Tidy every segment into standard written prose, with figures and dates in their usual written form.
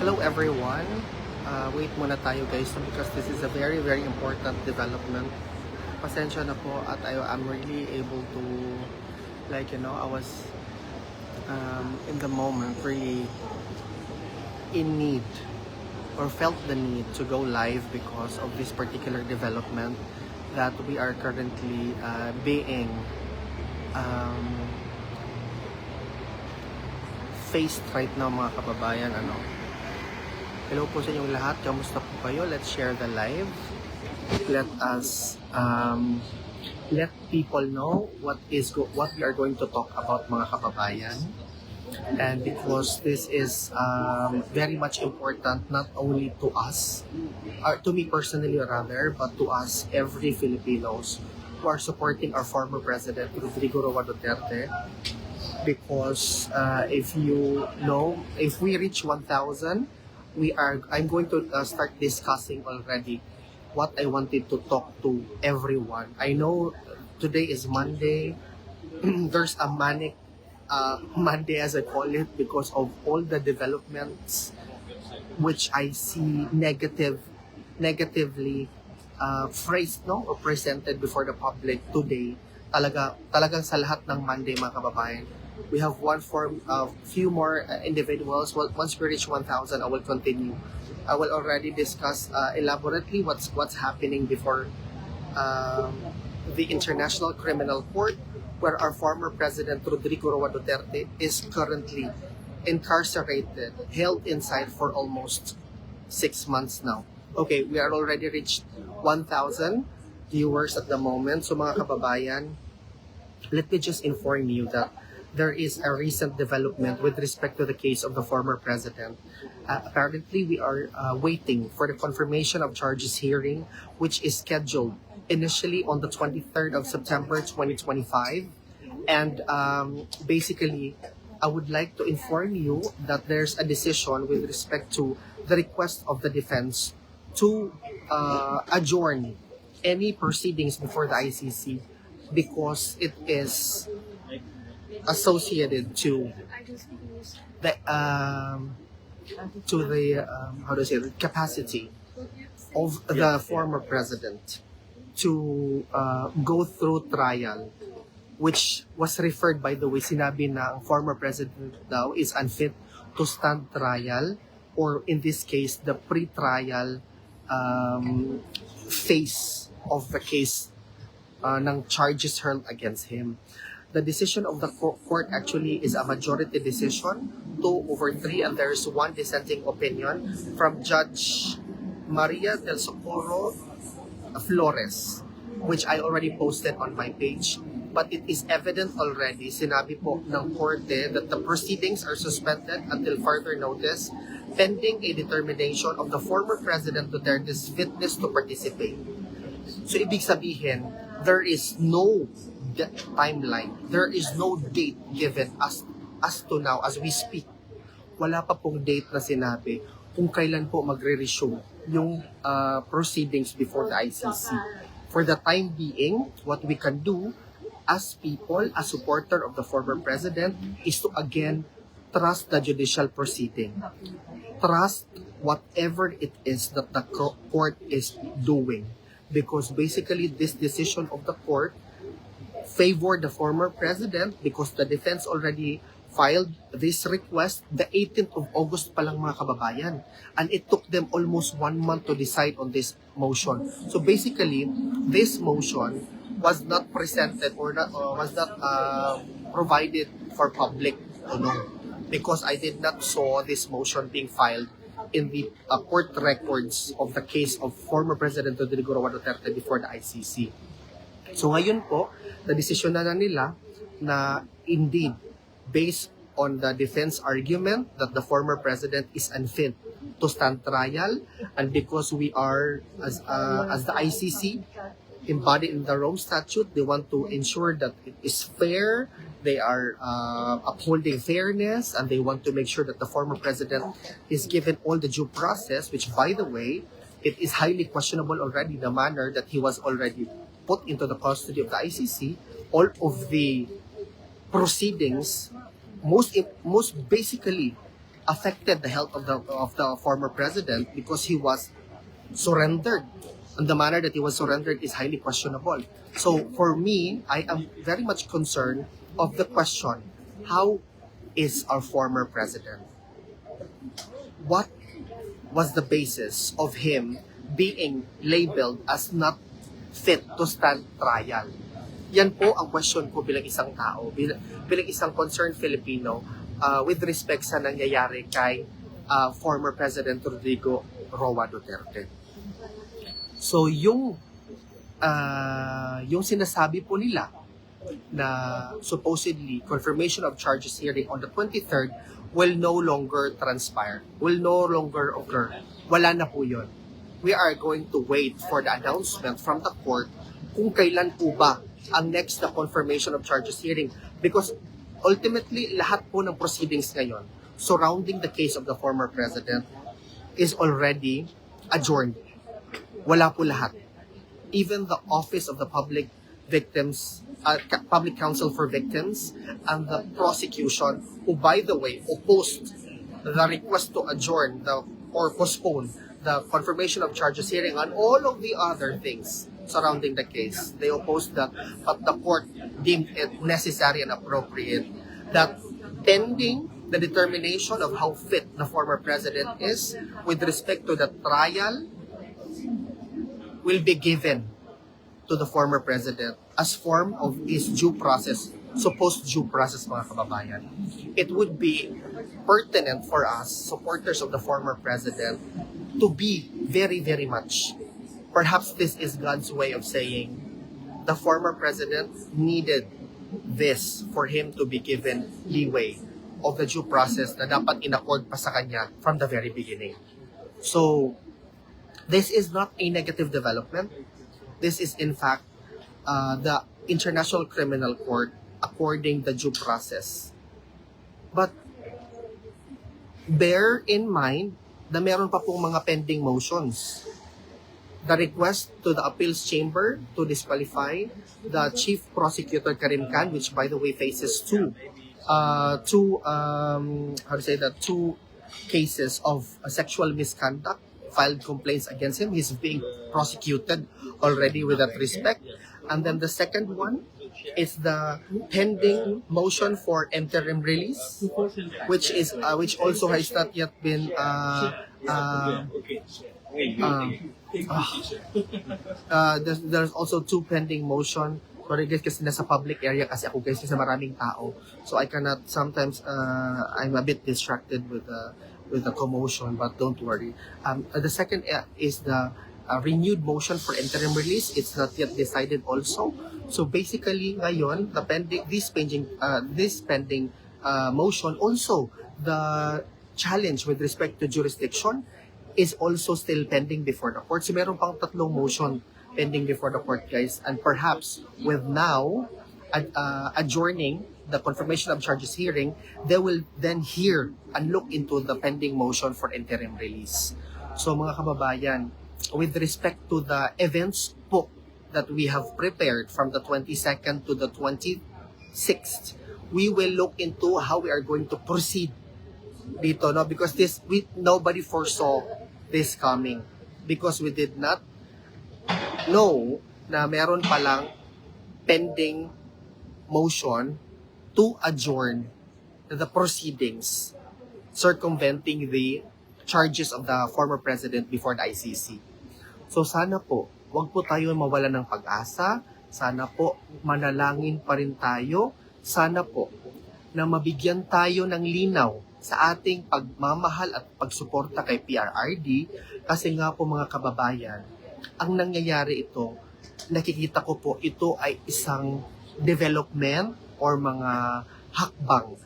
Hello everyone. Wait muna tayo guys because this is a very important development. Pasensya na po at I'm really able to I was in the moment really in need or felt the need to go live because of this particular development that we are currently being um, faced right now mga kababayan. Hello po sa inyong lahat. Kamusta po kayo? Let's share the live. Let us let people know what we are going to talk about mga kababayan. And because this is very much important not only to us, or to me personally rather, but to us, every Filipinos who are supporting our former President Rodrigo Roa Duterte. Because if we reach 1,000, I'm going to start discussing already what I wanted to talk to everyone. I know today is Monday. There's a manic Monday as I call it because of all the developments which I see negatively phrased or presented before the public today. Talagang sa lahat ng Monday mga kababayan. We have few more individuals. Well, once we reach 1,000, I will continue. I will already discuss elaborately what's happening before the International Criminal Court, where our former President Rodrigo Roa Duterte is currently incarcerated, held inside for almost 6 months now. Okay, we are already reached 1,000 viewers at the moment. So mga kababayan, let me just inform you that there is a recent development with respect to the case of the former president. Apparently, we are waiting for the confirmation of charges hearing, which is scheduled initially on the 23rd of September 2025. And basically, I would like to inform you that there's a decision with respect to the request of the defense to adjourn any proceedings before the ICC because it is associated to the capacity of the former president to go through trial, which was referred, by the way, sinabi na ang former president daw is unfit to stand trial, or in this case the pre-trial phase of the case ng charges hurled against him. The decision of the court actually is a majority decision, 2/3, and there is one dissenting opinion from Judge Maria del Socorro Flores, which I already posted on my page. But it is evident already, sinabi po ng korte that the proceedings are suspended until further notice, pending a determination of the former President Duterte's fitness to participate. So ibig sabihin, there is no timeline. There is no date given as to now, as we speak. Wala pa pong date na sinabi kung kailan po magre-resume yung proceedings before the ICC. For the time being, what we can do as people, as supporter of the former president, is to again trust the judicial proceeding. Trust whatever it is that the court is doing. Because basically, this decision of the court favored the former president because the defense already filed this request the 18th of August pa lang mga kababayan. And it took them almost 1 month to decide on this motion. So basically, this motion was not presented or was not provided for public to know, because I did not saw this motion being filed in the court records of the case of former President Rodrigo Roa Duterte before the ICC. So ngayon po, the decision na nila na indeed, based on the defense argument that the former president is unfit to stand trial, and because we are, as the ICC, embodied in the Rome Statute, they want to ensure that it is fair, they are upholding fairness, and they want to make sure that the former president is given all the due process, which, by the way, it is highly questionable already the manner that he was already put into the custody of the ICC. All of the proceedings, most basically, affected the health of the former president because he was surrendered. And the manner that he was surrendered is highly questionable. So for me, I am very much concerned of the question, how is our former president? What was the basis of him being labeled as not fit to stand trial? Yan po ang question ko bilang isang tao, bilang isang concerned Filipino with respect sa nangyayari kay former President Rodrigo Roa Duterte. So yung sinasabi po nila na supposedly confirmation of charges hearing on the 23rd will no longer transpire, will no longer occur. Wala na po yun. We are going to wait for the announcement from the court kung kailan po ba ang next na confirmation of charges hearing. Because ultimately, lahat po ng proceedings ngayon surrounding the case of the former president is already adjourned. Wala po lahat. Even the Office of the Public Counsel for Victims and the prosecution, who by the way opposed the request to adjourn or postpone the confirmation of charges hearing on all of the other things surrounding the case. They opposed that, but the court deemed it necessary and appropriate that pending the determination of how fit the former president is with respect to the trial will be given to the former president as form of his due process, supposed due process, mga kababayan. It would be pertinent for us, supporters of the former president, to be very, very much. Perhaps this is God's way of saying the former president needed this for him to be given leeway of the due process na dapat inaccord pa sa kanya from the very beginning. So, this is not a negative development. This is in fact the International Criminal Court according the due process. But bear in mind na meron pa pong mga pending motions. The request to the appeals chamber to disqualify the chief prosecutor Karim Khan, which by the way faces two cases of sexual misconduct, filed complaints against him. He's being prosecuted already with that respect. And then the second one is the pending motion for interim release, which also has not yet been there's also two pending motion. Sorry guys, kasi nasa public area kasi ako guys, kasi maraming tao. So I cannot, sometimes I'm a bit distracted with the commotion, but don't worry. The second is the renewed motion for interim release. It's not yet decided also. So basically ngayon, this pending motion, also the challenge with respect to jurisdiction is also still pending before the court. So meron pang tatlong motion pending before the court, guys. And perhaps with now adjourning the confirmation of charges hearing, they will then hear and look into the pending motion for interim release. So mga kababayan, with respect to the events po that we have prepared from the 22nd to the 26th, we will look into how we are going to proceed dito, no? Because nobody foresaw this coming, because we did not know na meron palang pending motion to adjourn the proceedings circumventing the charges of the former president before the ICC. So sana po, wag po tayo mawala ng pag-asa. Sana po, manalangin pa rin tayo. Sana po, na mabigyan tayo ng linaw sa ating pagmamahal at pagsuporta kay PRRD. Kasi nga po mga kababayan, ang nangyayari ito, nakikita ko po, ito ay isang development or mga hakbang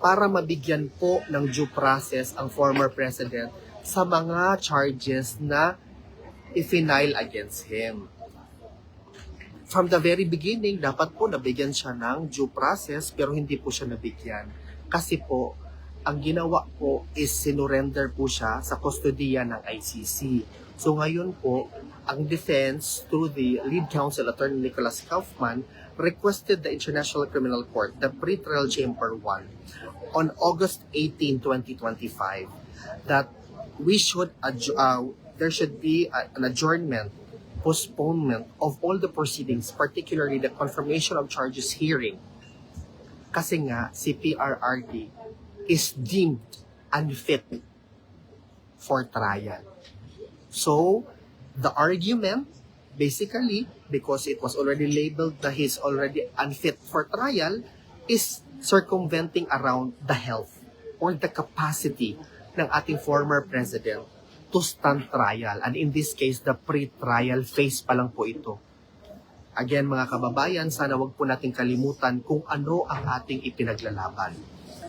para mabigyan po ng due process ang former president sa mga charges na i-file against him. From the very beginning, dapat po nabigyan siya ng due process pero hindi po siya nabigyan. Kasi po, ang ginawa po is sinurrender po siya sa kustodiya ng ICC. So ngayon po, ang defense through the lead counsel, Attorney Nicholas Kaufman, requested the International Criminal Court, the pre-trial chamber 1, on August 18, 2025, that there should be an adjournment, postponement of all the proceedings, particularly the confirmation of charges hearing. Kasi nga, si PRRD is deemed unfit for trial. So, the argument, basically, because it was already labeled that he's already unfit for trial, is circumventing around the health or the capacity ng ating former president to stand trial. And in this case, the pre-trial phase pa lang po ito. Again, mga kababayan, sana wag po natin kalimutan kung ano ang ating ipinaglalaban.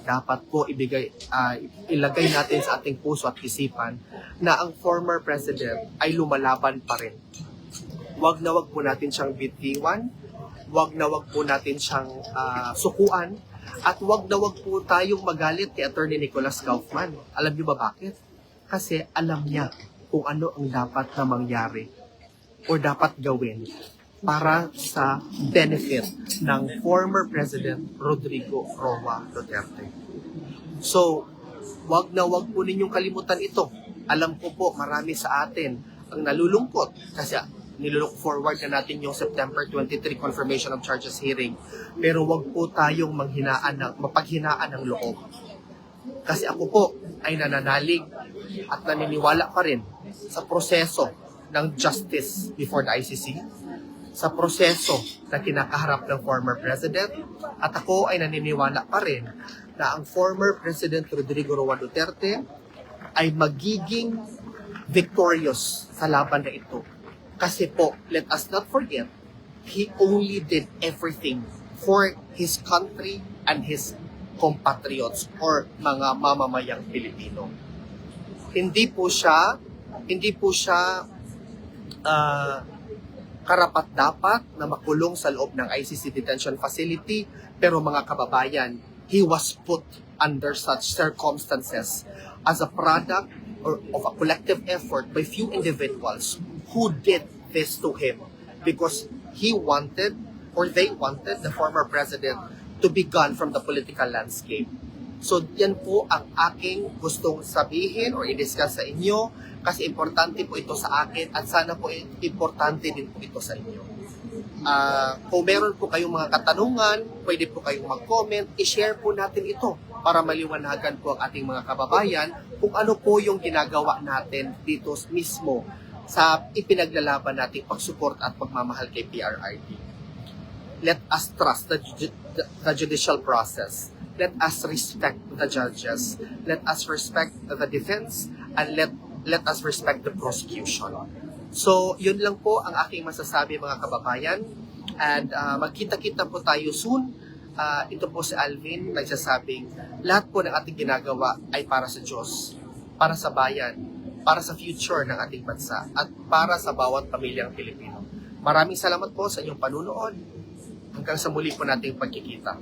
Dapat po ilagay natin sa ating puso at isipan na ang former president ay lumalaban pa rin. Wag na wag po natin siyang bitiwan, wag na wag po natin siyang sukuan, at wag na wag po tayong magalit kay Attorney Nicholas Kaufman. Alam niyo ba bakit? Kasi alam niya kung ano ang dapat na mangyari o dapat gawin para sa benefit ng former President Rodrigo Roa Duterte. So, wag na wag po ninyong kalimutan ito. Alam ko po, marami sa atin ang nalulungkot kasi nilook forward na natin yung September 23 confirmation of charges hearing. Pero wag po tayong mapaghinaan ng loob. Kasi ako po ay nananalig at naniniwala pa rin sa proseso ng justice before the ICC, sa proseso na kinakaharap ng former president, at ako ay naniniwala pa rin na ang former President Rodrigo Roa Duterte ay magiging victorious sa laban na ito. Kasi po, let us not forget, he only did everything for his country and his compatriots or mga mamamayang Pilipino. Hindi po siya karapat-dapat na makulong sa loob ng ICC detention facility, pero mga kababayan, he was put under such circumstances as a product of a collective effort by few individuals who did this to him because he wanted or they wanted the former president to be gone from the political landscape. So yan po ang aking gustong sabihin or i-discuss sa inyo kasi importante po ito sa akin at sana po importante din po ito sa inyo. Kung meron po kayong mga katanungan, pwede po kayong mag-comment, i-share po natin ito para maliwanagan po ang ating mga kababayan kung ano po yung ginagawa natin dito mismo sa ipinaglalaban nating pagsupport at pagmamahal kay PRRD. Let us trust the judicial process. Let us respect the judges. Let us respect the defense and let us respect the prosecution. So, yun lang po ang aking masasabi mga kababayan. And magkita-kita po tayo soon. Ito po si Alvin nagsasabing lahat po ng ating ginagawa ay para sa Diyos, para sa bayan, para sa future ng ating bansa, at para sa bawat pamilyang Pilipino. Maraming salamat po sa inyong panunood. Hanggang sa muli po nating pagkikita.